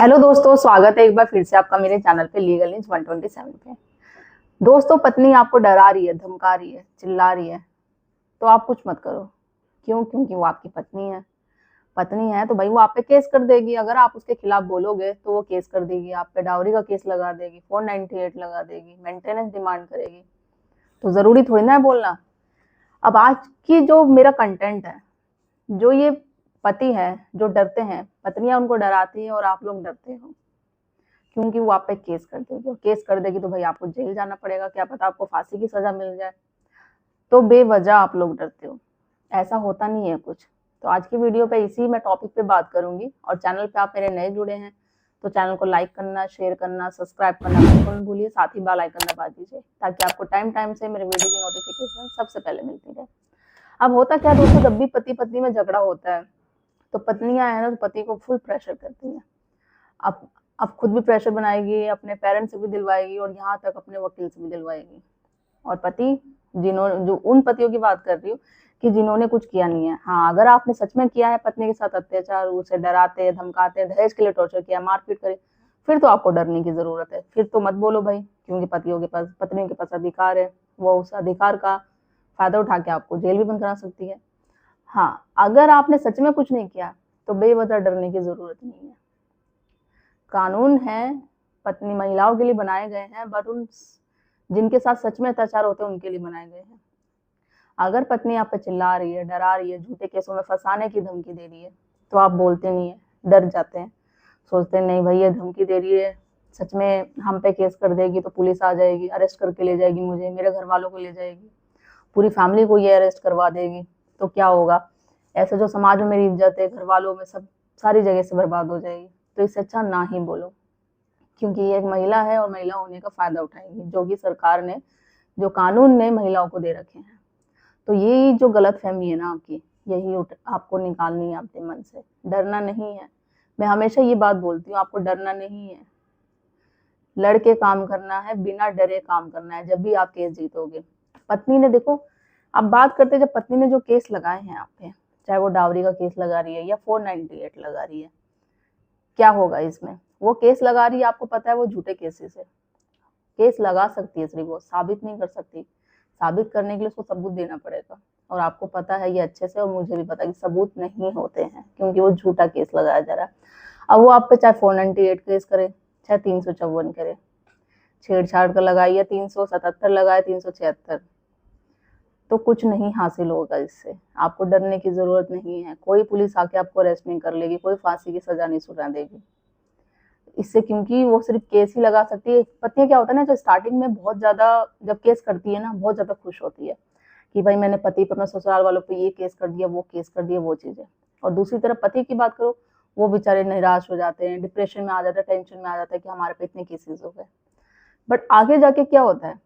Hello दोस्तों, स्वागत है एक बार फिर से आपका मेरे चैनल पे लीगल न्यूज 127 पे। दोस्तों, पत्नी आपको डरा रही है, धमका रही है, चिल्ला रही है, तो आप कुछ मत करो। क्यों? क्योंकि वो आपकी पत्नी है। पत्नी है तो भाई वो आप पे केस कर देगी। अगर आप उसके खिलाफ बोलोगे तो वो केस कर देगी, आप पे डाउरी का केस लगा देगी, 498 लगा देगी, मेंटेनेंस डिमांड करेगी। तो जरूरी थोड़ी ना है बोलना। अब आज की जो मेरा कंटेंट है, जो ये पति है जो डरते हैं, पत्नियां उनको डराती है और आप लोग डरते हो क्योंकि वो आप पे केस कर देगी, और केस कर देगी तो भाई आपको जेल जाना पड़ेगा, क्या पता आपको फांसी की सजा मिल जाए। तो बेवजह आप लोग डरते हो, ऐसा होता नहीं है कुछ। तो आज की वीडियो पे इसी मैं टॉपिक पे बात करूंगी। और चैनल पे आप मेरे नए जुड़े हैं तो चैनल को लाइक करना, शेयर करना, सब्सक्राइब करना बिल्कुल मत भूलिए। साथ ही बेल आइकन दबा दीजिए ताकि आपको टाइम टाइम से मेरे वीडियो की नोटिफिकेशन सबसे पहले मिलती रहे। अब होता क्या दोस्तों, जब भी पति पत्नी में झगड़ा होता है तो पत्नियां है ना, तो पति को फुल प्रेशर करती हैं। अब अब खुद भी प्रेशर बनाएगी, अपने पेरेंट्स से भी दिलवाएगी और यहाँ तक अपने वकील से भी दिलवाएगी। और पति, जिन्होंने, जो उन पतियों की बात कर रही हूँ कि जिन्होंने कुछ किया नहीं है। हाँ, अगर आपने सच में किया है पत्नी के साथ अत्याचार, उसे डराते धमकाते, दहेज के लिए टॉर्चर किया, मारपीट करे, फिर तो आपको डरने की जरूरत है। फिर तो मत बोलो भाई, क्योंकि पतियों के पास, पत्नियों के पास अधिकार है। वो उस अधिकार का फायदा उठा के आपको जेल भी बंद करा सकती है। हाँ, अगर आपने सच में कुछ नहीं किया तो बेवजह डरने की जरूरत नहीं है। कानून है, पत्नी महिलाओं के लिए बनाए गए हैं, बट उन जिनके साथ सच में अत्याचार होते हैं उनके लिए बनाए गए हैं। अगर पत्नी आप पे चिल्ला रही है, डरा रही है, झूठे केसों में फंसाने की धमकी दे रही है, तो आप बोलते नहीं है, डर जाते हैं। सोचते हैं नहीं भाई ये धमकी दे रही है, सच में हम पे केस कर देगी तो पुलिस आ जाएगी, अरेस्ट करके ले जाएगी, मुझे, मेरे घर वालों को ले जाएगी, पूरी फैमिली को ये अरेस्ट करवा देगी, तो क्या होगा? ऐसे जो समाज में मेरी इज्जत है, घर वालों में, सब सारी जगह से बर्बाद हो जाएगी। तो इससे अच्छा ना ही बोलो, क्योंकि ये एक महिला है और महिला होने का फायदा उठाएगी, जो कि सरकार ने, जो कानून ने महिलाओं को दे रखे हैं। तो ये जो गलत फहमी है ना आपकी, यही आपको निकालनी है अपने मन से। डरना नहीं है। मैं हमेशा ये बात बोलती हूँ, आपको डरना नहीं है, लड़के काम करना है, बिना डरे काम करना है, जब भी आप केस जीतोगे। पत्नी ने, देखो, अब बात करते जब पत्नी ने जो केस लगाए हैं आप पे, चाहे वो डावरी का केस लगा रही है या 498 लगा रही है, क्या होगा इसमें? वो केस लगा रही है, आपको पता है वो झूठे केसेस है। केस लगा सकती है, सिर्फ वो साबित नहीं कर सकती। साबित करने के लिए उसको सबूत देना पड़ेगा, और आपको पता है ये अच्छे से, और मुझे भी पता है कि सबूत नहीं होते हैं, क्योंकि वो झूठा केस लगाया जा रहा है। अब वो आप पे चाहे 498 केस करे, चाहे 354 करे, छेड़छाड़ का लगाइए, 377 लगाए, 376, तो कुछ नहीं हासिल होगा इससे। आपको डरने की जरूरत नहीं है। कोई पुलिस आके आपको अरेस्ट नहीं कर लेगी, कोई फांसी की सजा नहीं सुना देगी इससे, क्योंकि वो सिर्फ केस ही लगा सकती है। पत्नी क्या होता है ना, जो स्टार्टिंग में बहुत ज्यादा जब केस करती है ना, बहुत ज्यादा खुश होती है कि भाई मैंने पति पर, अपने ससुराल वालों पे ये केस कर दिया, वो केस कर दिया, वो चीजें। और दूसरी तरफ पति की बात करो, वो बेचारे निराश हो जाते हैं, डिप्रेशन में आ जाते हैं, टेंशन में आ जाता है कि हमारे पे इतने केसेस हो गए। बट आगे जाके क्या होता है,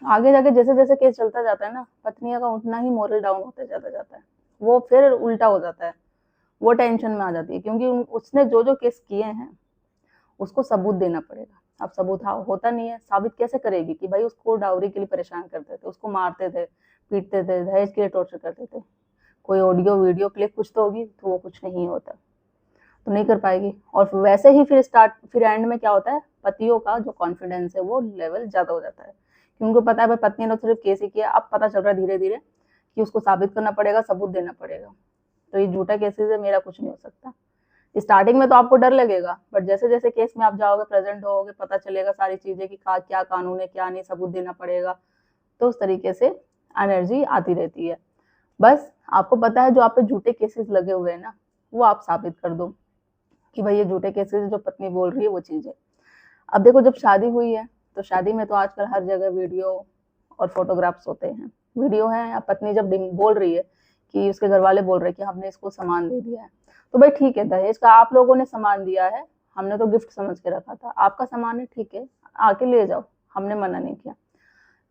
आगे जाके जैसे जैसे केस चलता जाता है ना, पत्नियों का उतना ही मोरल डाउन होते जाता जाता है। वो फिर उल्टा हो जाता है, वो टेंशन में आ जाती है, क्योंकि उसने जो जो केस किए हैं उसको सबूत देना पड़ेगा। अब सबूत होता नहीं है, साबित कैसे करेगी कि भाई उसको डाउरी के लिए परेशान करते थे, उसको मारते थे, पीटते थे, दहेज के लिए टॉर्चर करते थे? कोई ऑडियो वीडियो क्लिप कुछ तो होगी, तो वो कुछ नहीं होता, तो नहीं कर पाएगी। और वैसे ही फिर एंड में क्या होता है, पतियों का जो कॉन्फिडेंस है वो लेवल ज्यादा हो जाता है, क्योंकि पता है भाई पत्नी ने सिर्फ केस ही किया। अब पता चल रहा है धीरे धीरे कि उसको साबित करना पड़ेगा, सबूत देना पड़ेगा। तो ये झूठा केसेस है, मेरा कुछ नहीं हो सकता। स्टार्टिंग में तो आपको डर लगेगा, बट जैसे जैसे केस में आप जाओगे, प्रेजेंट होगे, पता चलेगा सारी चीजें कि क्या कानून है, क्या नहीं, सबूत देना पड़ेगा, तो उस तरीके से एनर्जी आती रहती है। बस आपको पता है जो आप पे झूठे केसेस लगे हुए हैं ना, वो आप साबित कर दो कि भाई ये झूठे केसेस जो पत्नी बोल रही है वो चीज है। अब देखो, जब शादी हुई है तो शादी में तो आजकल हर जगह वीडियो और फोटोग्राफ्स होते हैं। वीडियो है, या पत्नी जब बोल रही है कि उसके घर वाले बोल रहे हैं कि हमने इसको सामान दे दिया है, तो भाई ठीक है, दहेज का आप लोगों ने सामान दिया है, हमने तो गिफ्ट समझ के रखा था, आपका सामान है, ठीक है, आके ले जाओ, हमने मना नहीं किया।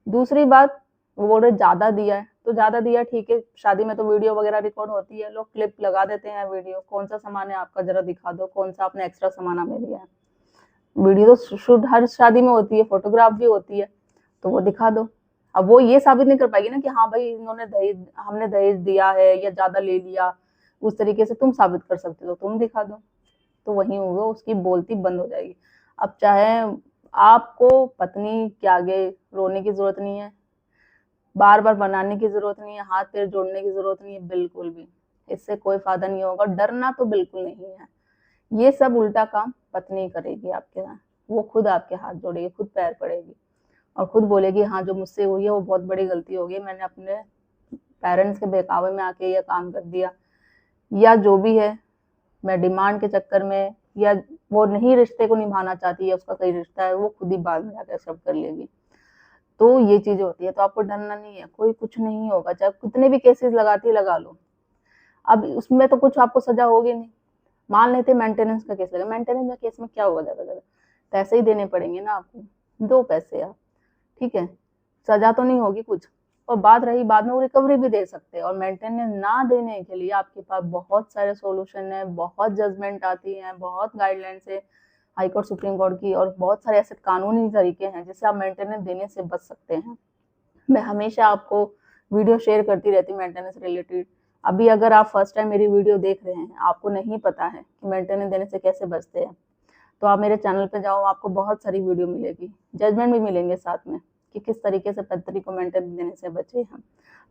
दूसरी बात, वो बोल रहे ज्यादा दिया है, तो ज्यादा दिया, ठीक है, शादी में तो वीडियो वगैरह रिकॉर्ड होती है, लोग क्लिप लगा देते हैं, वीडियो, कौन सा सामान है आपका, जरा दिखा दो, कौन सा आपने एक्स्ट्रा सामान हमें दिया है। वीडियो तो शूट हर शादी में होती है, फोटोग्राफ भी होती है, तो वो दिखा दो। अब वो ये साबित नहीं कर पाएगी ना कि हाँ भाई इन्होंने दहेज, हमने दहेज दिया है या ज्यादा ले लिया, उस तरीके से तुम साबित कर सकते हो, तुम दिखा दो। तो वहीं होगा, उसकी बोलती बंद हो जाएगी। अब चाहे आपको पत्नी के आगे रोने की जरूरत नहीं है, बार बार बनाने की जरूरत नहीं है, हाथ पैर जोड़ने की जरूरत नहीं है, बिल्कुल भी इससे कोई फायदा नहीं होगा। डरना तो बिल्कुल नहीं है, ये सब उल्टा काम पत्नी करेगी आपके साथ। वो खुद आपके हाथ जोड़ेगी, खुद पैर पड़ेगी और खुद बोलेगी हाँ जो मुझसे हुई है वो बहुत बड़ी गलती हो गई, मैंने अपने पेरेंट्स के बहकावे में आके ये काम कर दिया, या जो भी है, मैं डिमांड के चक्कर में, या वो नहीं रिश्ते को निभाना चाहती है, उसका कोई रिश्ता है, वो खुद ही बाद में जाकर एक्सेप्ट कर लेगी। तो ये चीज होती है, तो आपको डरना नहीं है, कोई कुछ नहीं होगा, चाहे कितने भी केसेस लगाती लगा लो। अब उसमें तो कुछ आपको सजा होगी नहीं। मान लेते मेंटेनेंस का केस लगा, मेंटेनेंस का केस में क्या होगा, ज्यादा ज्यादा पैसे ही देने पड़ेंगे ना आपको, दो पैसे आप, ठीक है, सजा तो नहीं होगी कुछ। और बात रही बाद में वो रिकवरी भी दे सकते हैं, और मेंटेनेंस ना देने के लिए आपके पास बहुत सारे सॉल्यूशन है, बहुत जजमेंट आती है, बहुत गाइडलाइंस है हाई कोर्ट सुप्रीम कोर्ट की, और बहुत सारे ऐसे कानूनी तरीके हैं जिससे आप मेंटेनेंस देने से बच सकते हैं। मैं हमेशा आपको वीडियो शेयर करती रहती हूँ मेंटेनेंस रिलेटेड। अभी अगर आप फर्स्ट टाइम मेरी वीडियो देख रहे हैं, आपको नहीं पता है कि मेंटेनेंस देने से कैसे बचते हैं, तो आप मेरे चैनल पे जाओ, आपको बहुत सारी वीडियो मिलेगी, जजमेंट भी मिलेंगे साथ में कि किस तरीके से पत्नी को मेंटेनेंस देने से बचे हम।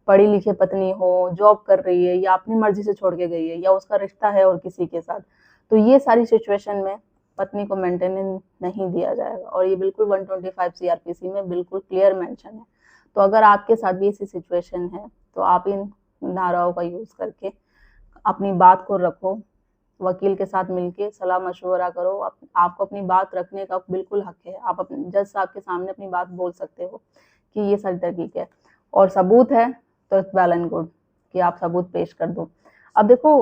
पढ़ी लिखी पत्नी हो, जॉब कर रही है, या अपनी मर्जी से छोड़ के गई है, या उसका रिश्ता है और किसी के साथ, तो ये सारी सिचुएशन में पत्नी को मेंटेनेंस नहीं दिया जाएगा, और ये बिल्कुल 125 CRPC में बिल्कुल क्लियर मेंशन है। तो अगर आपके साथ भी ऐसी सिचुएशन है तो आप इन धाराओं का यूज करके अपनी बात को रखो, वकील के साथ मिलके सलाह मशवरा करो। आपको अपनी बात रखने का बिल्कुल हक है, आप अपने जज साहब के सामने अपनी बात बोल सकते हो कि ये सारी तरीके है, और सबूत है तो इट्स वेल एंड गुड कि आप सबूत पेश कर दो। अब देखो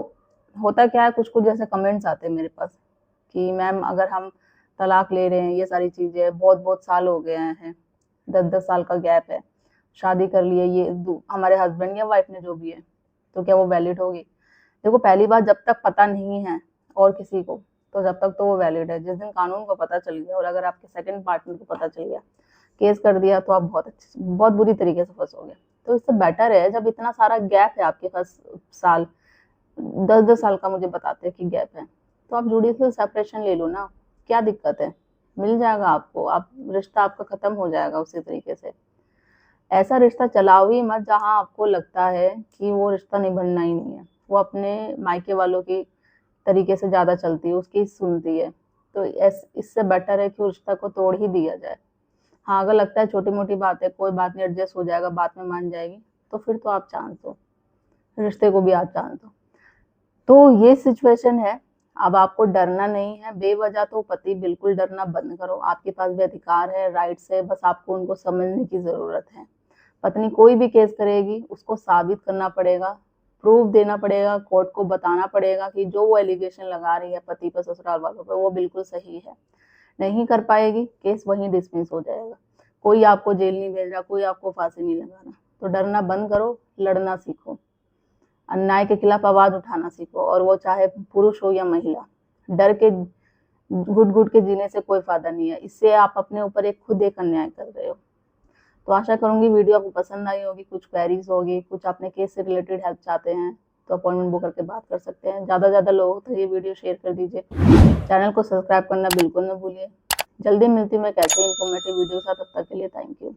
होता क्या है, कुछ कुछ जैसे कमेंट्स आते हैं मेरे पास कि मैम अगर हम तलाक ले रहे हैं, ये सारी चीजें बहुत बहुत साल हो गए हैं, 10-10 साल का गैप है, शादी कर लिए ये हमारे हस्बैंड या वाइफ ने जो भी है, तो क्या वो वैलिड होगी? देखो पहली बात, जब तक पता नहीं है और किसी को, तो जब तक तो वो वैलिड है। जिस दिन कानून को पता चल गया, और अगर आपके सेकंड पार्टनर को पता चल गया, केस कर दिया, तो आप बहुत बुरी तरीके से फंसोगे। तो इससे बेटर है, जब इतना सारा गैप है आपके पास, साल 10-10 साल का मुझे बताते हैं कि गैप है, तो आप जुडिशियल सेपरेशन ले लो ना, क्या दिक्कत है, मिल जाएगा आपको, आप रिश्ता आपका खत्म हो जाएगा उसी तरीके से। ऐसा रिश्ता चलाओ ही मत जहां आपको लगता है कि वो रिश्ता निभना ही नहीं है, वो अपने मायके वालों की तरीके से ज्यादा चलती है, उसकी सुनती है, तो इससे बेटर है कि उस रिश्ता को तोड़ ही दिया जाए। हाँ अगर लगता है छोटी मोटी बात है, कोई बात नहीं, एडजस्ट हो जाएगा, बात में मान जाएगी, तो फिर तो आप चांस दो, रिश्ते को भी आप चांस दो। तो ये सिचुएशन है। अब आपको डरना नहीं है बेवजह, तो पति बिल्कुल डरना बंद करो, आपके पास भी अधिकार है, राइट्स है, बस आपको उनको समझने की जरूरत है। पत्नी कोई भी केस करेगी, उसको साबित करना पड़ेगा, प्रूफ देना पड़ेगा, कोर्ट को बताना पड़ेगा कि जो वो एलिगेशन लगा रही है पति पर, ससुराल वालों पर, वो बिल्कुल सही है। नहीं कर पाएगी, केस वहीं डिसमिस हो जाएगा। कोई आपको जेल नहीं भेज रहा, कोई आपको फांसी नहीं लगा रहा। तो डरना बंद करो, लड़ना सीखो, अन्याय के खिलाफ आवाज उठाना सीखो, और वो चाहे पुरुष हो या महिला। डर के घुट घुट के जीने से कोई फायदा नहीं है, इससे आप अपने ऊपर खुद एक अन्याय कर रहे हो। तो आशा करूंगी वीडियो आपको पसंद आई होगी, कुछ क्वेरीज होगी, कुछ अपने केस से रिलेटेड हेल्प चाहते हैं तो अपॉइंटमेंट बुक करके बात कर सकते हैं। ज़्यादा से ज़्यादा लोगों तक ये वीडियो शेयर कर दीजिए, चैनल को सब्सक्राइब करना बिल्कुल न भूलिए। जल्दी मिलती हूँ मैं कैसे इन्फॉर्मेटिव वीडियो के साथ, तब तक के लिए थैंक यू।